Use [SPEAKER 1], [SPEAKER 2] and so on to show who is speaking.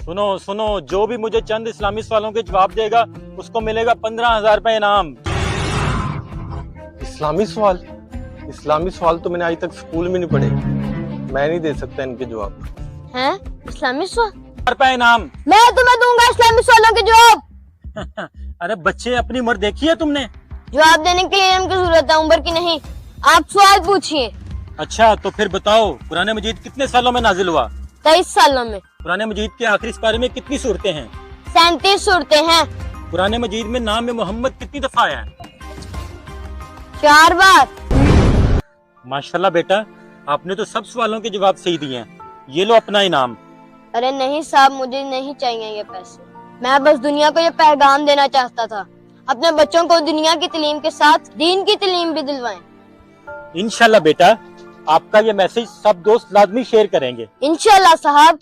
[SPEAKER 1] सुनो सुनो, जो भी मुझे चंद इस्लामी सवालों के जवाब देगा उसको मिलेगा 15,000 रुपए इनाम।
[SPEAKER 2] इस्लामी सवाल तो मैंने आज तक स्कूल में नहीं पढ़े। मैं नहीं दे सकता इनके जवाब।
[SPEAKER 3] हैं? इस्लामी सवाल?
[SPEAKER 1] रुपए इनाम।
[SPEAKER 3] मैं तुम्हें दूंगा इस्लामी सवालों के जवाब।
[SPEAKER 1] अरे बच्चे, अपनी उम्र देखी है तुमने?
[SPEAKER 3] जवाब देने के लिए इनकी जरूरत है, उम्र की नहीं। आप सवाल पूछिए।
[SPEAKER 1] अच्छा तो फिर बताओ, कुरान मजीद कितने सालों में नाजिल हुआ?
[SPEAKER 3] 23 सालों में।
[SPEAKER 1] कुरान मजीद के आखिरी सिपारे में कितनी सूरतें हैं?
[SPEAKER 3] 37 सूरतें हैं।
[SPEAKER 1] कुरान मजीद में नाम में मोहम्मद कितनी दफा आया है?
[SPEAKER 3] 4 बार।
[SPEAKER 1] माशाल्लाह बेटा, आपने तो सब सवालों के जवाब सही दिए हैं। ये लो अपना इनाम।
[SPEAKER 3] अरे नहीं साहब, मुझे नहीं चाहिए ये पैसे। मैं बस दुनिया को ये पैगाम देना चाहता था, अपने बच्चों को दुनिया की तालीम के साथ दीन की तालीम भी दिलवाएं।
[SPEAKER 1] इंशाल्लाह बेटा, आपका ये मैसेज सब दोस्त लाजमी शेयर करेंगे।
[SPEAKER 3] इंशाल्लाह साहब।